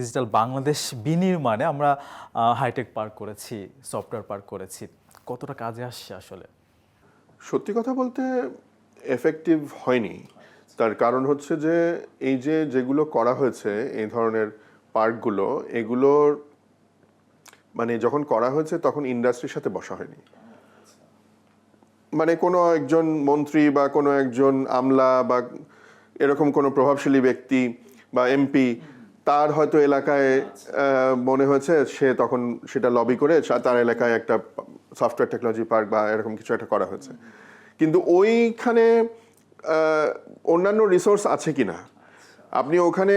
Digital Bangladesh বিনির্মাণে আমরা hi tech park করেছি, software park করেছি, কতটা কাজে আসছে আসলে? সত্যি কথা বলতে এফেক্টিভ হয়নি। তার কারণ হচ্ছে যে এই যেগুলো করা হয়েছে এই ধরনের পার্কগুলো, এগুলোর মানে যখন করা হয়েছে তখন ইন্ডাস্ট্রির সাথে বসা হয়নি। মানে কোনো একজন মন্ত্রী বা কোনো একজন আমলা বা এরকম কোনো প্রভাবশালী ব্যক্তি বা এমপি, তার হয়তো এলাকায় মনে হয়েছে, সে তখন সেটা লবি করে তার এলাকায় একটা সফটওয়্যার টেকনোলজি পার্ক বা এরকম কিছু একটা করা হয়েছে। কিন্তু ওইখানে অন্যান্য রিসোর্স আছে কিনা, আপনি ওখানে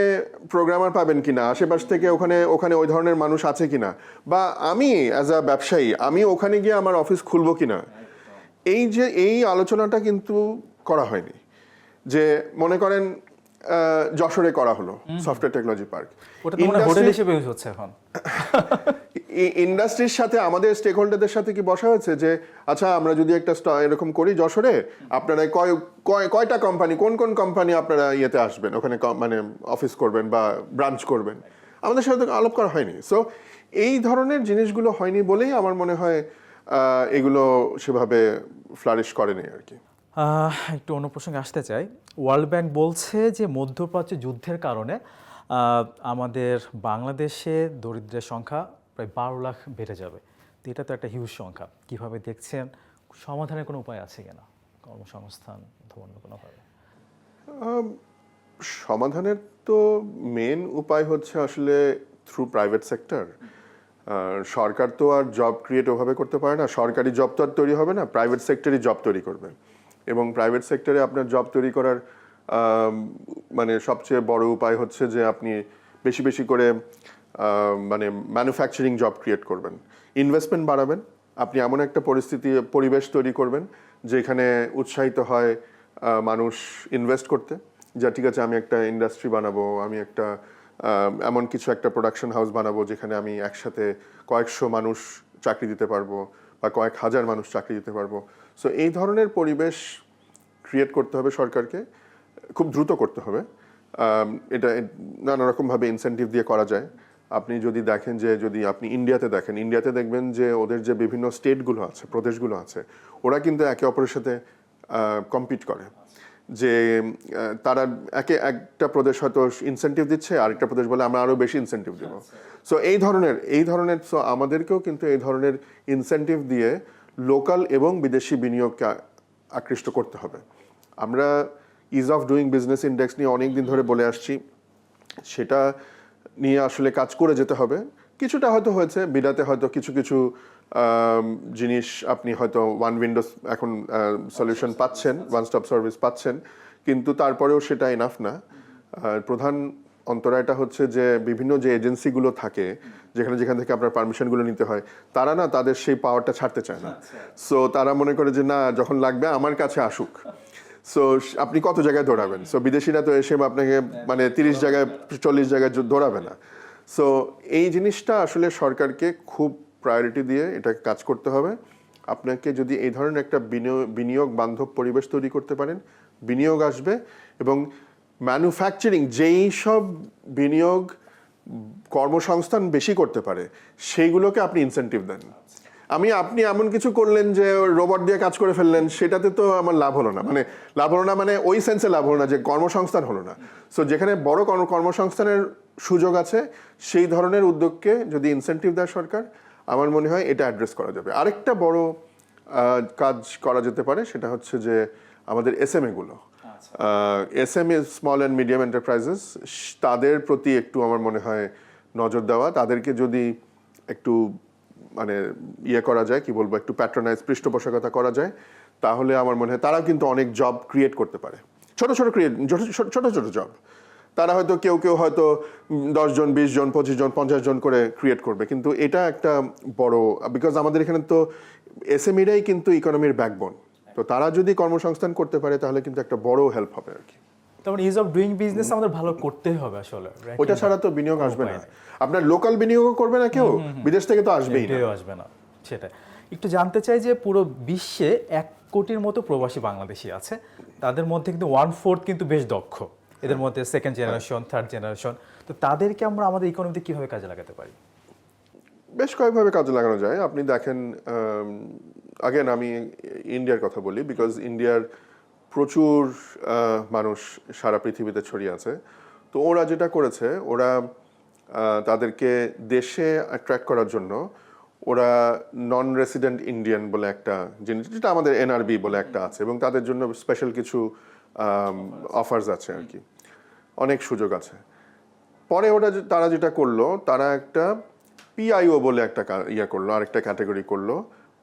প্রোগ্রামার পাবেন কিনা, আশেপাশ থেকে ওখানে ওই ধরনের মানুষ আছে কিনা, বা আমি অ্যাজ আ ব্যবসায়ী আমি ওখানে গিয়ে আমার অফিস খুলবো কিনা, এই আলোচনাটা কিন্তু করা হয়নি। যে মনে করেন যশোরে করা হলো সফটওয়্যার টেকনোলজি পার্ক, ইন্ডাস্ট্রির সাথে আমাদের স্টেক হোল্ডারদের সাথে কি বসা হয়েছে যে আচ্ছা আমরা যদি একটা এরকম করি যশোরে, আপনারা কয়টা কোম্পানি, কোন কোন কোম্পানি আপনারা ইয়েতে আসবেন, ওখানে মানে অফিস করবেন বা ব্রাঞ্চ করবেন, আমাদের সাথে আলাপ করা হয়নি। সো এই ধরনের জিনিসগুলো হয়নি বলেই আমার মনে হয় এগুলো সেভাবে ফ্লারিশ করেনি আর কি। একটু অন্য প্রসঙ্গে আসতে চাই। ওয়ার্ল্ড ব্যাংক বলছে যে মধ্যপ্রাচ্য যুদ্ধের কারণে আমাদের বাংলাদেশে দরিদ্রের সংখ্যা প্রায় 12 লাখ বেড়ে যাবে। তো এটা তো একটা হিউজ সংখ্যা। কিভাবে দেখছেন, সমাধানের কোনো উপায় আছে কিনা, কর্মসংস্থান অন্য কোনোভাবে? সমাধানের তো মেন উপায় হচ্ছে আসলে থ্রু প্রাইভেট সেক্টর। সরকার তো আর জব ক্রিয়েট ওভাবে করতে পারে না, সরকারি জব তো আর তৈরি হবে না, প্রাইভেট সেক্টরই জব তৈরি করবে। এবং প্রাইভেট সেক্টরে আপনার জব তৈরি করার মানে সবচেয়ে বড় উপায় হচ্ছে যে আপনি বেশি বেশি করে মানে ম্যানুফ্যাকচারিং জব ক্রিয়েট করবেন, ইনভেস্টমেন্ট বাড়াবেন, আপনি এমন একটা পরিবেশ তৈরি করবেন যেখানে উৎসাহিত হয় মানুষ ইনভেস্ট করতে, যা ঠিক আছে আমি একটা ইন্ডাস্ট্রি বানাবো, আমি একটা এমন কিছু একটা প্রোডাকশন হাউস বানাবো যেখানে আমি একসাথে কয়েকশো মানুষ চাকরি দিতে পারবো বা কয়েক হাজার মানুষ চাকরি দিতে পারবো। সো এই ধরনের পরিবেশ ক্রিয়েট করতে হবে সরকারকে, খুব দ্রুত করতে হবে। এটা নানা রকমভাবে ইনসেন্টিভ দিয়ে করা যায়। আপনি যদি দেখেন যে যদি আপনি ইন্ডিয়াতে দেখবেন যে ওদের যে বিভিন্ন স্টেটগুলো আছে, প্রদেশগুলো আছে, ওরা কিন্তু একে অপরের সাথে কম্পিট করে, যে তারা একটা প্রদেশ হয়তো ইনসেন্টিভ দিচ্ছে, আরেকটা প্রদেশ বলে আমরা আরও বেশি ইনসেন্টিভ দেবো। সো এই ধরনের সো আমাদেরকেও কিন্তু এই ধরনের ইনসেন্টিভ দিয়ে লোকাল এবং বিদেশি বিনিয়োগকে আকৃষ্ট করতে হবে। আমরা is of doing business index নিয়ে অনেক দিন ধরে বলে আসছি, সেটা নিয়ে আসলে কাজ করে যেতে হবে। কিছুটা হয়তো হয়েছে, বিডাতে হয়তো কিছু কিছু জিনিস আপনি হয়তো ওয়ান উইন্ডোজ এখন সলিউশন পাচ্ছেন, ওয়ান স্টপ সার্ভিস পাচ্ছেন, কিন্তু তারপরেও সেটা এনাফ না। প্রধান অন্তরায়টা হচ্ছে যে বিভিন্ন যে এজেন্সিগুলো থাকে যেখান থেকে আপনার পারমিশনগুলো নিতে হয়, তারা না তাদের সেই পাওয়ারটা ছাড়তে চায় না। সো তারা মনে করে যে না, যখন লাগবে আমার কাছে আসুক। সো আপনি কত জায়গায় দৌড়াবেন? সো বিদেশিরা তো এসে আপনাকে মানে 30 জায়গায় 40 জায়গায় দৌড়াবে না। সো এই জিনিসটা আসলে সরকারকে খুব প্রায়োরিটি দিয়ে এটা কাজ করতে হবে। আপনাকে যদি এই ধরনের একটা বিনিয়োগ বান্ধব পরিবেশ তৈরি করতে পারেন, বিনিয়োগ আসবে, এবং ম্যানুফ্যাকচারিং যেই সব বিনিয়োগ কর্মসংস্থান বেশি করতে পারে সেইগুলোকে আপনি ইনসেন্টিভ দেন। আপনি এমন কিছু করলেন যে রোবট দিয়ে কাজ করে ফেললেন, সেটাতে তো আমার লাভ হলো না, মানে ওই সেন্সে লাভ হলো না যে কর্মসংস্থান হলো না। সো যেখানে বড় কর্মসংস্থানের সুযোগ আছে সেই ধরনের উদ্যোগকে যদি ইনসেন্টিভ দেয় সরকার, আমার মনে হয় এটা অ্যাড্রেস করা যাবে। আরেকটা বড় কাজ করা যেতে পারে, সেটা হচ্ছে যে আমাদের SMA, small and medium enterprises, তাদের প্রতি একটু আমার মনে হয় নজর দেওয়া, তাদেরকে যদি একটু মানে করা যায়, কি বলবো, একটু প্যাট্রোনাইজ, পৃষ্ঠপোষকতা করা যায়, তাহলে আমার মনে হয় তারাও কিন্তু অনেক জব ক্রিয়েট করতে পারে, ছোট ছোট জব। তারা হয়তো কেউ হয়তো 10 জন, 20 জন, 25 জন, 50 জন করে ক্রিয়েট করবে, কিন্তু এটা একটা বড়, বিকজ আমাদের এখানে তো এসএমইরাই কিন্তু ইকোনমির ব্যাকবোন। তো তারা যদি কর্মসংস্থান করতে পারে তাহলে কিন্তু একটা বড় হেল্প হবে আর কি। তারপর ইজ অফ ডুইং বিজনেস আমাদের ভালো করতেই হবে আসলে। ওটা ছাড়া তো বিনিয়োগ আসবে না। আপনার লোকাল বিনিয়োগও করবে না কেউ, বিদেশ থেকে তো আসবেই না। সেটা একটু জানতে চাই যে পুরো বিশ্বে 1 কোটির মতো প্রবাসী বাংলাদেশি আছে, তাদের মধ্যে কিন্তু 1/4 কিন্তু বেশ দক্ষ, এদের মধ্যে সেকেন্ড জেনারেশন, থার্ড জেনারেশন। তো তাদেরকে আমরা আমাদের ইকোনমিতে কীভাবে কাজে লাগাতে পারি? বেশ কয়েকভাবে কাজে লাগানো যায়। আপনি দেখেন, আগেন আমি ইন্ডিয়ার কথা বলি, বিকজ ইন্ডিয়ার প্রচুর মানুষ সারা পৃথিবীতে ছড়িয়ে আছে। তো ওরা যেটা করেছে, ওরা তাদেরকে দেশে অ্যাট্রাক্ট করার জন্য ওরা নন রেসিডেন্ট ইন্ডিয়ান বলে একটা জিনিস, যেটা আমাদের এনআরবি বলে একটা আছে, এবং তাদের জন্য স্পেশাল কিছু অফার্স আছে আর কি, অনেক সুযোগ আছে। পরে তারা যেটা করলো, তারা একটা পিআইও বলে একটা ইয়ে করলো, আরেকটা ক্যাটাগরি করলো,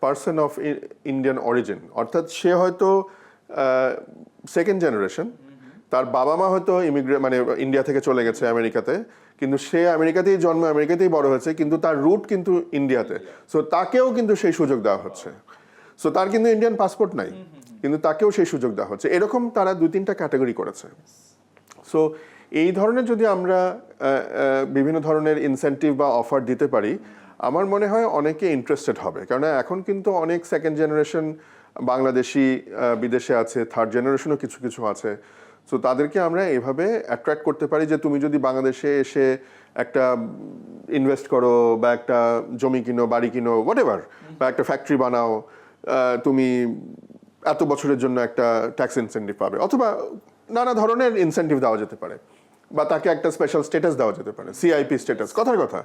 পার্সন অফ ইন্ডিয়ান অরিজিন। অর্থাৎ সে হয়তো সেকেন্ড জেনারেশন, তার বাবা মা হয়তো মানে ইন্ডিয়া থেকে চলে গেছে আমেরিকাতে, কিন্তু সে আমেরিকাতেই জন্ম, আমেরিকাতেই বড় হয়েছে, কিন্তু তার রুট কিন্তু ইন্ডিয়াতে। সো তাকেও কিন্তু সেই সুযোগ দেওয়া হচ্ছে। সো তার কিন্তু ইন্ডিয়ান পাসপোর্ট নাই, কিন্তু তাকেও সেই সুযোগ দেওয়া হচ্ছে। এরকম তারা 2-3টা ক্যাটাগরি করেছে। সো এই ধরনের যদি আমরা বিভিন্ন ধরনের ইনসেন্টিভ বা অফার দিতে পারি, আমার মনে হয় অনেকে ইন্টারেস্টেড হবে। কারণ এখন কিন্তু অনেক সেকেন্ড জেনারেশন বাংলাদেশি বিদেশে আছে, থার্ড জেনারেশনও কিছু কিছু আছে। সো তাদেরকে আমরা এভাবে অ্যাট্রাক্ট করতে পারি যে তুমি যদি বাংলাদেশে এসে একটা ইনভেস্ট করো, বা একটা জমি কিনো, বাড়ি কিনো, হোয়াটএভার, বা একটা ফ্যাক্টরি বানাও, তুমি এত বছরের জন্য একটা ট্যাক্স ইনসেন্টিভ পাবে, অথবা নানা ধরনের ইনসেন্টিভ দেওয়া যেতে পারে, বা তাকে একটা স্পেশাল স্ট্যাটাস দেওয়া যেতে পারে, সিআইপি স্ট্যাটাস, কথার কথা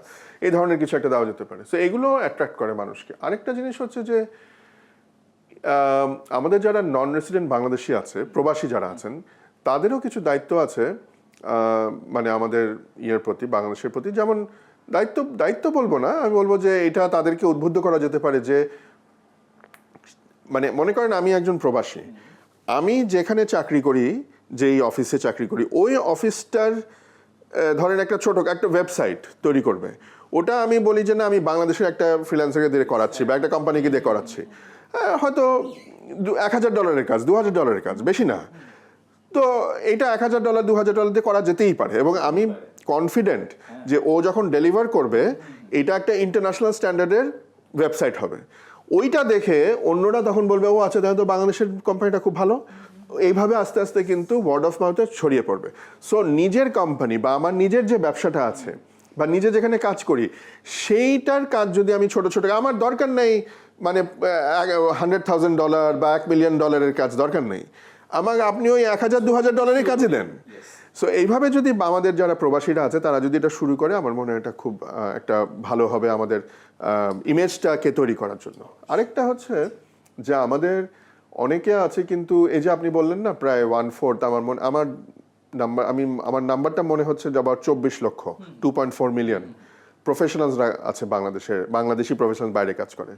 এই ধরনের কিছু একটা দেওয়া যেতে পারে। সো এগুলো অ্যাট্রাক্ট করে মানুষকে। আরেকটা জিনিস হচ্ছে যে আমাদের যারা নন রেসিডেন্ট বাংলাদেশি আছে, প্রবাসী যারা আছেন, তাদেরও কিছু দায়িত্ব আছে, মানে আমাদের ইয়ের প্রতি, বাংলাদেশের প্রতি। যেমন দায়িত্ব বলবো না, আমি বলবো যে এটা তাদেরকে উদ্বুদ্ধ করা যেতে পারে যে, মানে মনে করেন আমি একজন প্রবাসী, আমি যেখানে চাকরি করি, যেই অফিসে চাকরি করি, ওই অফিসটার ধরেন একটা ছোট একটা ওয়েবসাইট তৈরি করবে, ওটা আমি বলি যে না, আমি বাংলাদেশের একটা ফ্রিল্যান্সারকে দিয়ে করাচ্ছি, বা একটা কোম্পানিকে দিয়ে করাচ্ছি, হয়তো $1,000 কাজ, $2,000 কাজ, বেশি না। তো এইটা $1,000 $2,000 দিয়ে করা যেতেই পারে, এবং আমি কনফিডেন্ট যে ও যখন ডেলিভার করবে, এটা একটা ইন্টারন্যাশনাল স্ট্যান্ডার্ডের ওয়েবসাইট হবে। ওইটা দেখে অন্যরা তখন বলবে, ও আচ্ছা, তাহলে তো বাংলাদেশের কোম্পানিটা খুব ভালো। এইভাবে আস্তে আস্তে কিন্তু ওয়ার্ড অফ মাউথে ছড়িয়ে পড়বে। সো নিজের কোম্পানি বা আমার নিজের যে ব্যবসাটা আছে, বা নিজে যেখানে কাজ করি, সেইটার কাজ যদি আমি ছোট ছোট, আমার দরকার নেই মানে $100,000 বা $1,000,000 কাজ দরকার নেই, আপনি ওই $1,000-2,000 কাজে দেন। সো এইভাবে যদি আমাদের যারা প্রবাসীরা আছে, তারা যদি এটা শুরু করে, আমার মনে হয় এটা খুব একটা ভালো হবে আমাদের ইমেজটাকে তৈরি করার জন্য। আরেকটা হচ্ছে যে আমাদের অনেকে আছে কিন্তু, এই যে আপনি বললেন না প্রায় 1/4, আমার নাম্বারটা মনে হচ্ছে যে আবার 24 লক্ষ, 2.4 মিলিয়ন প্রফেশনালসরা আছে বাংলাদেশি প্রফেশনাল বাইরে কাজ করে।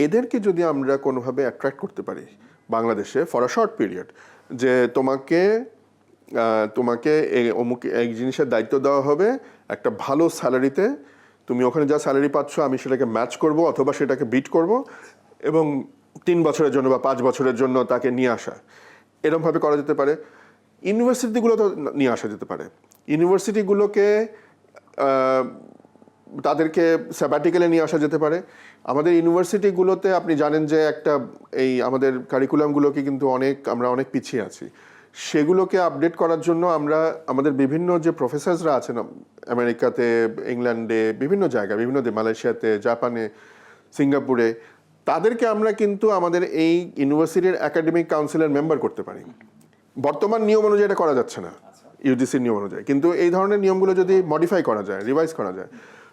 এদেরকে যদি আমরা কোনোভাবে অ্যাট্রাক্ট করতে পারি বাংলাদেশে ফর আ শর্ট পিরিয়ড, যে তোমাকে এই জিনিসের দায়িত্ব দেওয়া হবে একটা ভালো স্যালারিতে, তুমি ওখানে যা স্যালারি পাচ্ছ আমি সেটাকে ম্যাচ করব, অথবা সেটাকে বিট করব, এবং 3 বছরের জন্য বা 5 বছরের জন্য তাকে নিয়ে আসা, এরকমভাবে করা যেতে পারে। ইউনিভার্সিটিগুলো তো নিয়ে আসা যেতে পারে। ইউনিভার্সিটিগুলোকে তাদেরকে স্যাবাটিক্যালে নিয়ে আসা যেতে পারে। আমাদের ইউনিভার্সিটিগুলোতে আপনি জানেন যে আমাদের কারিকুলামগুলোকে কিন্তু আমরা অনেক পিছিয়ে আছি। সেগুলোকে আপডেট করার জন্য আমাদের বিভিন্ন যে প্রফেসরসরা আছেন আমেরিকাতে, ইংল্যান্ডে, বিভিন্ন জায়গায়, মালয়েশিয়াতে, জাপানে, সিঙ্গাপুরে, তাদেরকে আমরা কিন্তু আমাদের এই ইউনিভার্সিটির একাডেমিক কাউন্সিলের মেম্বার করতে পারি। বর্তমান নিয়ম অনুযায়ী এটা করা যাচ্ছে না, ইউজিসির নিয়ম অনুযায়ী, কিন্তু এই ধরনের নিয়মগুলো যদি মডিফাই করা যায়, রিভাইজ করা যায়,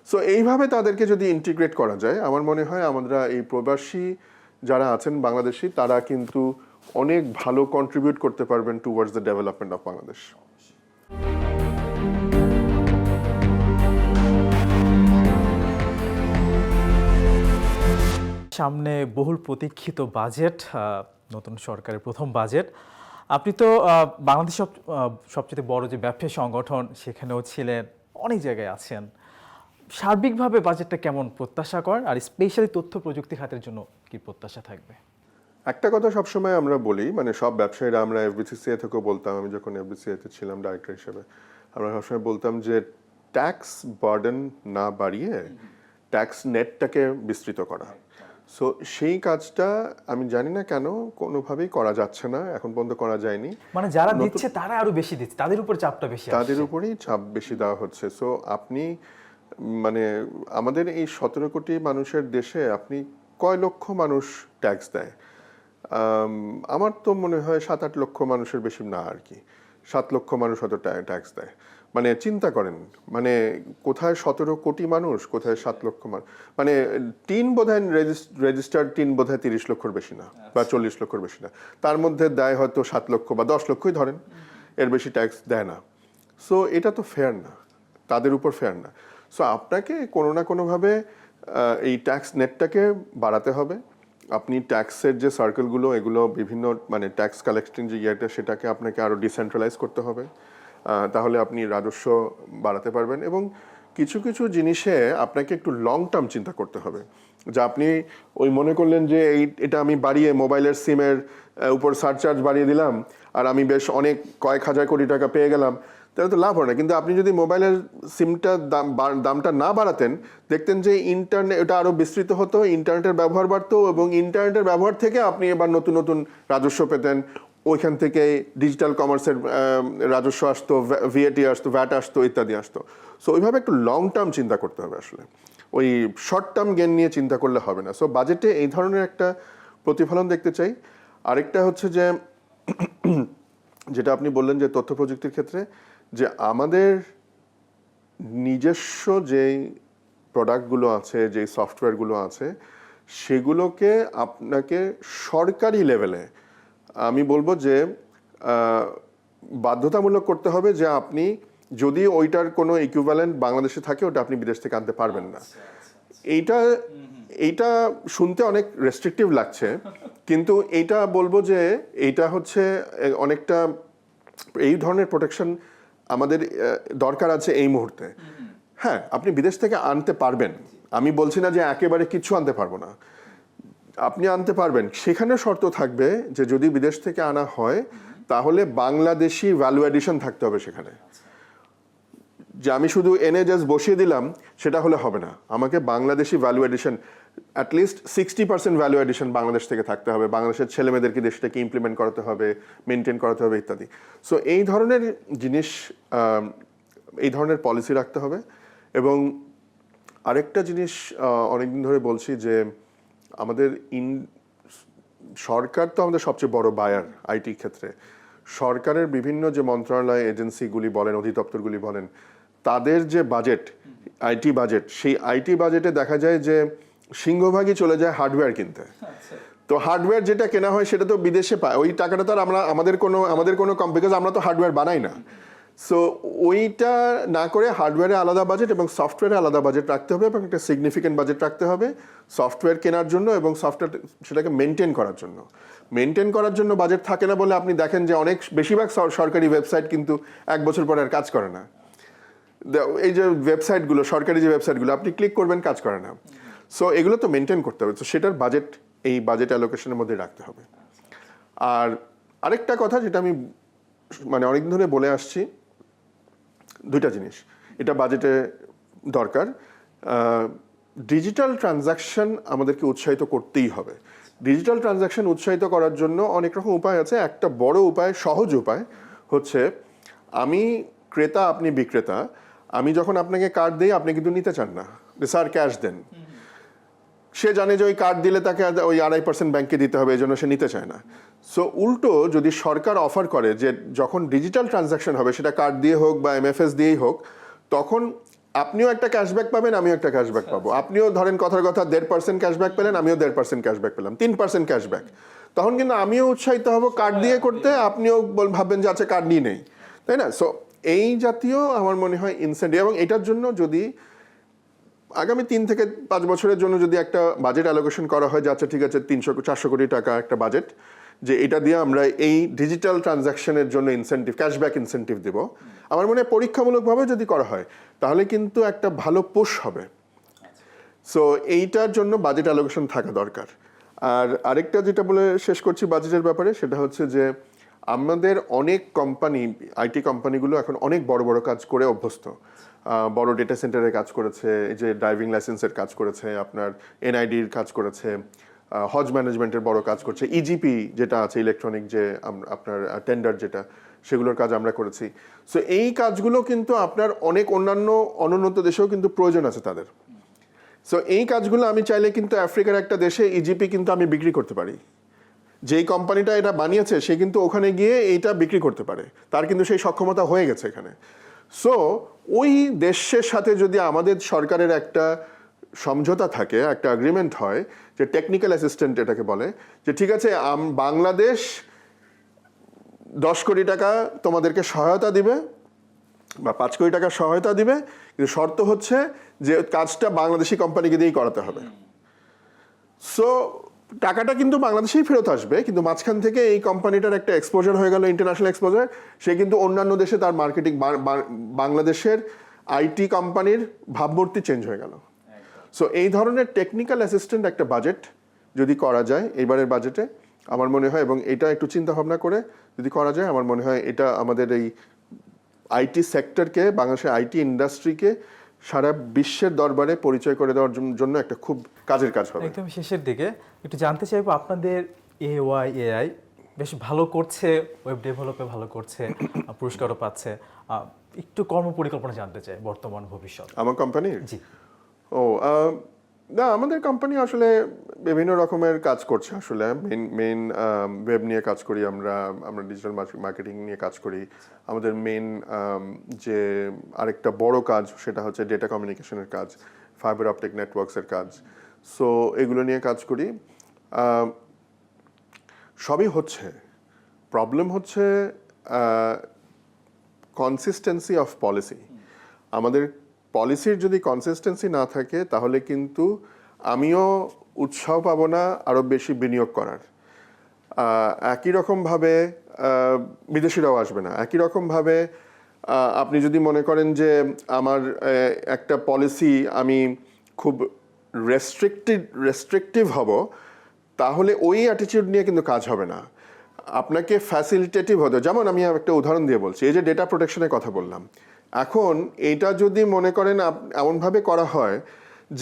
সো এইভাবে তাদেরকে যদি ইন্টিগ্রেট করা যায়, আমার মনে হয় আমরা এই প্রবাসী যারা আছেন বাংলাদেশি, তারা কিন্তু অনেক ভালো কন্ট্রিবিউট করতে পারবেন towards the development of Bangladesh. সামনে বহুল প্রতীক্ষিত বাজেট, নতুন সরকারের প্রথম বাজেট। আপনি তো বাংলাদেশ সবচেয়ে বড় যে ব্যবসায়ী সংগঠন, সেখানেও ছিলেন, অনেক জায়গায় আছেন। সার্বিকভাবে বাজেটটা কেমন প্রত্যাশা করেন, আর স্পেশালি তথ্য প্রযুক্তি খাতের জন্য কি প্রত্যাশা থাকবে? একটা কথা সবসময় আমরা বলি, মানে সব ব্যবসায়ীরা, আমরা এফবিসিসিআই থেকেও বলতাম, আমি যখন এফবিসিসিআইতে ছিলাম ডাইরেক্টর হিসেবে, আমরা সবসময় বলতাম যে ট্যাক্স বার্ডেন না বাড়িয়ে ট্যাক্স নেটটাকে বিস্তৃত করা। সো সেই কাজটা আমি জানি না কেন কোনোভাবেই করা যাচ্ছে না, এখন পর্যন্ত করা যায়নি। মানে যারা দিচ্ছে তারা আরো বেশি দিচ্ছে, তাদের উপর চাপটা বেশি তাদের আসছে। উপরেই চাপ বেশি দেওয়া হচ্ছে। সো আপনি মানে আমাদের এই 17 কোটি মানুষের দেশে আপনি কয় লক্ষ মানুষ ট্যাক্স দেয়? আমার তো মনে হয় 7-8 লক্ষ মানুষের বেশি না আর কি, 7 লক্ষ মানুষ হয়তো ট্যাক্স দেয়। মানে চিন্তা করেন, মানে কোথায় 17 কোটি মানুষ, কোথায় 7 লক্ষ মানুষ, মানে টিন বোধহয় রেজিস্টার্ড টিন বোধহয় 30 লক্ষর বেশি না বা 40 লক্ষর বেশি না, তার মধ্যে দেয় হয়তো 7 লক্ষ বা 10 লক্ষই ধরেন, এর বেশি ট্যাক্স দেয় না। সো এটা তো ফেয়ার না, তাদের উপর ফেয়ার না। সো আপনাকে কোনো না কোনোভাবে এই ট্যাক্স নেটটাকে বাড়াতে হবে। আপনি ট্যাক্সের যে সার্কেলগুলো, এগুলো বিভিন্ন মানে ট্যাক্স কালেক্টিং যে ইয়েটা, সেটাকে আপনাকে আরও ডিসেন্ট্রালাইজ করতে হবে। তাহলে আপনি রাজস্ব বাড়াতে পারবেন। এবং কিছু কিছু জিনিসে আপনাকে একটু লং টার্ম চিন্তা করতে হবে। যা আপনি ওই মনে করলেন যে এটা আমি বাড়িয়ে মোবাইলের সিমের উপর সারচার্জ বাড়িয়ে দিলাম আর আমি বেশ অনেক কয়েক হাজার কোটি টাকা পেয়ে গেলাম, তাহলে তো লাভ হয় না। কিন্তু আপনি যদি মোবাইলের সিমটার দামটা না বাড়াতেন, দেখতেন যে ইন্টারনেট এটা আরও বিস্তৃত হতো, ইন্টারনেটের ব্যবহার বাড়তো এবং ইন্টারনেটের ব্যবহার থেকে আপনি এবার নতুন নতুন রাজস্ব পেতেন। ওইখান থেকে ডিজিটাল কমার্সের রাজস্ব আসতো, ভিএটি আসতো, ভ্যাট আসতো, ইত্যাদি আসতো। সো ওইভাবে একটু লং টার্ম চিন্তা করতে হবে আসলে, ওই শর্ট টার্ম গেন নিয়ে চিন্তা করলে হবে না। সো বাজেটে এই ধরনের একটা প্রতিফলন দেখতে চাই। আরেকটা হচ্ছে যে যেটা আপনি বললেন যে তথ্য প্রযুক্তির ক্ষেত্রে, যে আমাদের নিজস্ব যেই প্রোডাক্টগুলো আছে, যেই সফটওয়্যারগুলো আছে, সেগুলোকে আপনাকে সরকারি লেভেলে আমি বলবো যে বাধ্যতামূলক করতে হবে যে আপনি যদি ওইটার কোনো ইকুইভ্যালেন্ট বাংলাদেশে থাকে, ওটা আপনি বিদেশ থেকে আনতে পারবেন না। এইটা শুনতে অনেক রেস্ট্রিকটিভ লাগছে, কিন্তু এইটা বলবো যে এইটা হচ্ছে অনেকটা এই ধরনের প্রোটেকশন আমাদের দরকার আছে এই মুহূর্তে। হ্যাঁ, আপনি বিদেশ থেকে আনতে পারবেন, আমি বলছি না যে একেবারে কিচ্ছু আনতে পারবো না, আপনি আনতে পারবেন। সেখানে শর্ত থাকবে যে যদি বিদেশ থেকে আনা হয় তাহলে বাংলাদেশি ভ্যালু অ্যাডিশন থাকতে হবে সেখানে। যে আমি শুধু এনে জাস্ট বসিয়ে দিলাম সেটা হলে হবে না, আমাকে Bangladeshi value addition at least 60% value addition Bangladesh থেকে থাকতে হবে। বাংলাদেশের ছেলেমেয়েদেরকে দেশটাকে ইমপ্লিমেন্ট করাতে হবে, মেনটেন করাতে হবে ইত্যাদি। সো এই ধরনের জিনিস, এই ধরনের পলিসি রাখতে হবে। এবং আরেকটা জিনিস অনেকদিন ধরে বলছি যে আমাদের সরকার তো আমাদের সবচেয়ে বড় বায়ার আইটি ক্ষেত্রে। সরকারের বিভিন্ন যে মন্ত্রণালয়, এজেন্সিগুলি বলেন, অধিদপ্তরগুলি বলেন, তাদের যে বাজেট, আইটি বাজেট, সেই আইটি বাজেটে দেখা যায় যে সিংহভাগই চলে যায় হার্ডওয়্যার কিনতে। তো হার্ডওয়্যার যেটা কেনা হয় সেটা তো বিদেশে পায়, ওই টাকাটা তো আর আমাদের কোনো বিকজ আমরা তো হার্ডওয়্যার বানাই না। সো ওইটা না করে হার্ডওয়্যারে আলাদা বাজেট এবং সফটওয়্যারে আলাদা বাজেট রাখতে হবে এবং একটা সিগনিফিকেন্ট বাজেট রাখতে হবে সফটওয়্যার কেনার জন্য এবং সফটওয়্যার সেটাকে মেনটেন করার জন্য। মেনটেন করার জন্য বাজেট থাকে না বলে আপনি দেখেন যে বেশিরভাগ সরকারি ওয়েবসাইট কিন্তু 1 বছর পরে আর কাজ করে না। এই যে ওয়েবসাইটগুলো, সরকারি যে ওয়েবসাইটগুলো আপনি ক্লিক করবেন, কাজ করে না। সো এগুলো তো মেনটেন করতে হবে, তো সেটার বাজেট এই বাজেট অ্যালোকেশনের মধ্যে রাখতে হবে। আর আরেকটা কথা যেটা আমি মানে অনেকদিন ধরে বলে আসছি, দুইটা জিনিস এটা বাজেটে দরকার। ডিজিটাল ট্রানজাকশন আমাদেরকে উৎসাহিত করতেই হবে। ডিজিটাল ট্রানজাকশন উৎসাহিত করার জন্য অনেক রকম উপায় আছে। একটা বড় উপায়, সহজ উপায় হচ্ছে, আমি ক্রেতা, আপনি বিক্রেতা, আমি যখন আপনাকে কার্ড দিই আপনি কিন্তু নিতে চান না, স্যার ক্যাশ দেন। সে জানে যে ওই কার্ড দিলে তাকে ওই 2.5% ব্যাংকে দিতে হবে, এই জন্য সে নিতে চায় না। সো উল্টো যদি সরকার অফার করে যে যখন ডিজিটাল ট্রানজাকশন হবে, সেটা কার্ড দিয়ে হোক বা এমএফএস দিয়েই হোক, তখন আপনিও একটা ক্যাশব্যাক পাবেন, আমিও একটা ক্যাশব্যাক পাবো। আপনিও ধরেন কথার কথা 1.5% ক্যাশব্যাক পেলেন, আমিও 1.5% ক্যাশব্যাক পেলাম, 3% ক্যাশব্যাক। তখন কিন্তু আমিও উৎসাহিত হব কার্ড দিয়ে করতে, আপনিও ভাববেন যে আচ্ছা কার্ড নিয়ে নেই, তাই না? সো এই জাতীয় আমার মনে হয় ইনসেন্টিভ, এবং এটার জন্য যদি আগামী 3 থেকে 5 বছরের জন্য যদি একটা বাজেট অ্যালোকেশন করা হয় যে আচ্ছা ঠিক আছে 300-400 কোটি টাকা একটা বাজেট, যে এটা দিয়ে আমরা এই ডিজিটাল ট্রানজাকশনের জন্য ইনসেন্টিভ, ক্যাশব্যাক ইনসেন্টিভ দেব, আমার মনে হয় পরীক্ষামূলকভাবে যদি করা হয় তাহলে কিন্তু একটা ভালো পুশ হবে। সো এইটার জন্য বাজেট অ্যালোকেশন থাকা দরকার। আর আরেকটা যেটা বলে শেষ করছি বাজেটের ব্যাপারে, সেটা হচ্ছে যে আমাদের অনেক কোম্পানি, আইটি কোম্পানিগুলো এখন অনেক বড় বড় কাজ করে অভ্যস্ত। বড় ডেটা সেন্টারে কাজ করেছে, এই যে ড্রাইভিং লাইসেন্সের কাজ করেছে, আপনার এনআইডির কাজ করেছে, হজ ম্যানেজমেন্টের বড় কাজ করছে, ইজিপি যেটা আছে ইলেকট্রনিক যে আপনার টেন্ডার যেটা, সেগুলোর কাজ আমরা করেছি। সো এই কাজগুলো কিন্তু আপনার অনেক অন্যান্য অনুন্নত দেশেও কিন্তু প্রয়োজন আছে তাদের। সো এই কাজগুলো আমি চাইলে কিন্তু আফ্রিকার একটা দেশে ইজিপি কিন্তু আমি বিক্রি করতে পারি। যেই কোম্পানিটা এটা বানিয়েছে সে কিন্তু ওখানে গিয়ে এইটা বিক্রি করতে পারে, তার কিন্তু সেই সক্ষমতা হয়ে গেছে এখানে। সো ওই দেশের সাথে যদি আমাদের সরকারের একটা সমঝোতা থাকে, একটা এগ্রিমেন্ট হয় যে টেকনিক্যাল অ্যাসিস্ট্যান্ট এটাকে বলে, যে ঠিক আছে বাংলাদেশ 10 কোটি টাকা তোমাদেরকে সহায়তা দিবে বা 5 কোটি টাকা সহায়তা দিবে, কিন্তু শর্ত হচ্ছে যে কাজটা বাংলাদেশি কোম্পানিকে দিয়েই করাতে হবে। সো টাকাটা কিন্তু বাংলাদেশেই ফেরত আসবে, কিন্তু মাঝখান থেকে এই কোম্পানিটার একটা এক্সপোজার হয়ে গেল, ইন্টারন্যাশনাল এক্সপোজার, সে কিন্তু অন্যান্য দেশে তার মার্কেটিং, বাংলাদেশের আইটি কোম্পানির ভাবমূর্তি চেঞ্জ হয়ে গেল। সো এই ধরনের টেকনিক্যাল অ্যাসিস্ট্যান্ট একটা বাজেট যদি করা যায় এইবারের বাজেটে, আমার মনে হয়, এবং এটা একটু চিন্তা ভাবনা করে যদি করা যায়, আমার মনে হয় এটা আমাদের এই আইটি সেক্টরকে, বাংলাদেশের আইটি ইন্ডাস্ট্রিকে সারা বিশ্বের দরবারে পরিচয় করে দেওয়ার জন্য একটা খুব কাজের কাজ হবে। একদম শেষের দিকে একটু জানতে চাইবো, আপনাদের এআই বেশ ভালো করছে, ওয়েব ডেভেলপে ভালো করছে, পুরস্কারও পাচ্ছে, একটু কর্মপরিকল্পনা জানতে চাই বর্তমান ভবিষ্যৎ আমার কোম্পানির? জি। ও না, আমাদের কোম্পানি আসলে বিভিন্ন রকমের কাজ করছে। আসলে মেইন ওয়েব নিয়ে কাজ করি আমরা ডিজিটাল মার্কেটিং নিয়ে কাজ করি। আমাদের মেইন যে আরেকটা বড় কাজ সেটা হচ্ছে ডেটা কমিউনিকেশনের কাজ, ফাইবার অপটিক নেটওয়ার্কসের কাজ। সো এগুলো নিয়ে কাজ করি। সবই হচ্ছে, প্রবলেম হচ্ছে কনসিস্টেন্সি অফ পলিসি। আমাদের পলিসির যদি কনসিস্টেন্সি না থাকে তাহলে কিন্তু আমিও উৎসাহ পাবো না আরও বেশি বিনিয়োগ করার। একই রকমভাবে বিদেশিরাও আসবে না। একই রকমভাবে আপনি যদি মনে করেন যে আমার একটা পলিসি আমি খুব রেস্ট্রিকটিভ হব, তাহলে ওই অ্যাটিটিউড নিয়ে কিন্তু কাজ হবে না। আপনাকে ফ্যাসিলিটেটিভ হতে, যেমন আমি একটা উদাহরণ দিয়ে বলছি, এই যে ডেটা প্রোটেকশনের কথা বললাম, এখন এইটা যদি মনে করেন এমনভাবে করা হয়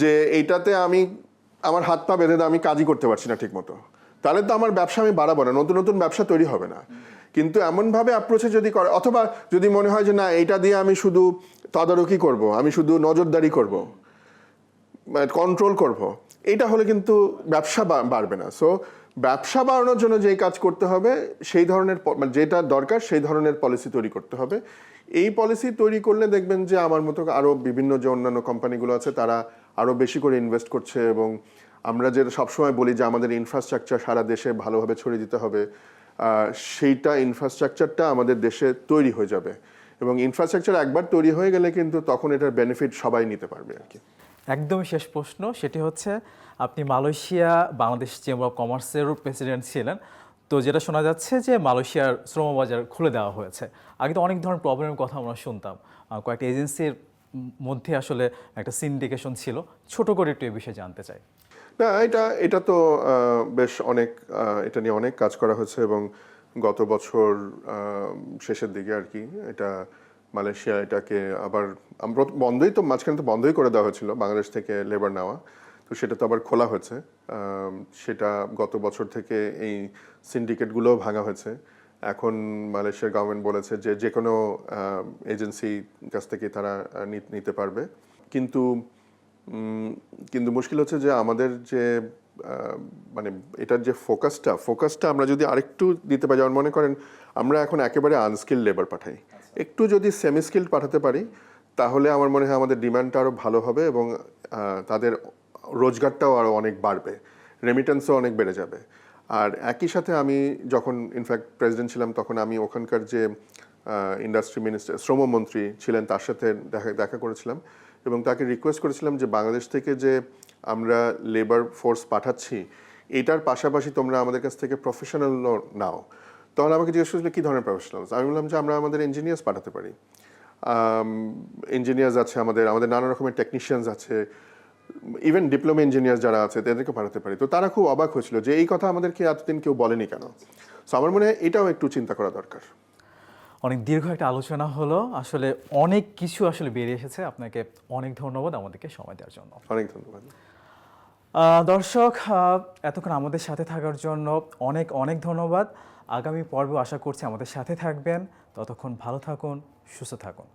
যে এইটাতে আমি আমার হাত পা বেঁধে আমি কাজই করতে পারছি না ঠিক মতো, তাহলে তো আমার ব্যবসা আমি বাড়াবো না, নতুন নতুন ব্যবসা তৈরি হবে না। কিন্তু এমনভাবে অ্যাপ্রোচে যদি করে, অথবা যদি মনে হয় যে না এইটা দিয়ে আমি শুধু তদারকি করব, আমি শুধু নজরদারি করব, কন্ট্রোল করব, এইটা হলে কিন্তু ব্যবসা বাড়বে না। সো ব্যবসা বাড়ানোর জন্য যেই কাজ করতে হবে সেই ধরনের, যেটা দরকার সেই ধরনের পলিসি তৈরি করতে হবে। এই পলিসি তৈরি করলে দেখবেন যে আমার মতো আরও বিভিন্ন যে অন্যান্য কোম্পানিগুলো আছে তারা আরও বেশি করে ইনভেস্ট করছে, এবং আমরা যে সবসময় বলি যে আমাদের ইনফ্রাস্ট্রাকচার সারা দেশে ভালোভাবে ছড়িয়ে দিতে হবে, সেইটা ইনফ্রাস্ট্রাকচারটা আমাদের দেশে তৈরি হয়ে যাবে, এবং ইনফ্রাস্ট্রাকচার একবার তৈরি হয়ে গেলে কিন্তু তখন এটার বেনিফিট সবাই নিতে পারবে আর কি। একদম শেষ প্রশ্ন, সেটি হচ্ছে আপনি মালয়েশিয়া বাংলাদেশ চেম্বার অফ কমার্সেরও প্রেসিডেন্ট ছিলেন, তো যেটা শোনা যাচ্ছে যে মালয়েশিয়ার শ্রমবাজার খুলে দেওয়া হয়েছে। আগে তো অনেক ধরনের প্রবলেমের কথা আমরা শুনতাম, কয়েকটা এজেন্সির মধ্যে আসলে একটা সিন্ডিকেশন ছিল, ছোট করে একটু এই বিষয়ে জানতে চাই। না, এটা তো বেশ অনেক, এটা নিয়ে অনেক কাজ করা হয়েছে, এবং গত বছর শেষের দিকে আর কি এটা মালয়েশিয়া এটাকে আবার বন্ধই তো, মাঝখানে তো বন্ধই করে দেওয়া হয়েছিল বাংলাদেশ থেকে লেবার নেওয়া, তো সেটা তো আবার খোলা হয়েছে। সেটা গত বছর থেকে এই সিন্ডিকেটগুলোও ভাঙা হয়েছে। এখন মালয়েশিয়ার গভর্নমেন্ট বলেছে যে যে কোনো এজেন্সি কাছ থেকে তারা নিতে পারবে, কিন্তু মুশকিল হচ্ছে যে আমাদের যে মানে এটার যে ফোকাসটা আমরা যদি আরেকটু দিতে পারি, যেমন মনে করেন আমরা এখন একেবারে আনস্কিল লেবার পাঠাই, একটু যদি সেমি স্কিল্ড পাঠাতে পারি তাহলে আমার মনে হয় আমাদের ডিমান্ডটা আরও ভালো হবে, এবং তাদের রোজগারটাও আরও অনেক বাড়বে, রেমিটেন্সও অনেক বেড়ে যাবে। আর একই সাথে আমি যখন ইনফ্যাক্ট প্রেসিডেন্ট ছিলাম তখন আমি ওখানকার যে ইন্ডাস্ট্রি মিনিস্টার, শ্রমমন্ত্রী ছিলেন, তার সাথে দেখা করেছিলাম, এবং তাকে রিকোয়েস্ট করেছিলাম যে বাংলাদেশ থেকে যে আমরা লেবার ফোর্স পাঠাচ্ছি এটার পাশাপাশি তোমরা আমাদের কাছ থেকে প্রফেশনাল নাও। তখন আমাকে জিজ্ঞেস করেছিল কী ধরনের প্রফেশনালস। আমি বললাম যে আমরা আমাদের ইঞ্জিনিয়ার্স পাঠাতে পারি, ইঞ্জিনিয়ার্স আছে আমাদের নানা রকমের টেকনিশিয়ানস আছে, ইভেন ডিপ্লোমা ইঞ্জিনিয়ার যারা আছে তাদেরকে পাঠাতে পারি। তো তারা খুব অবাক হয়েছিল যে এই কথা আমাদেরকে এতদিন কেউ বলেনি কেন। সো আমার মনে হয় এটাও একটু চিন্তা করা দরকার। অনেক দীর্ঘ একটা আলোচনা হলো, আসলে অনেক কিছু আসলে বেরিয়ে এসেছে। আপনাকে অনেক ধন্যবাদ আমাদেরকে সময় দেওয়ার জন্য। অনেক ধন্যবাদ। দর্শক, এতক্ষণ আমাদের সাথে থাকার জন্য অনেক অনেক ধন্যবাদ। আগামী পর্বে আশা করছি আমাদের সাথে থাকবেন। ততক্ষণ ভালো থাকুন, সুস্থ থাকুন।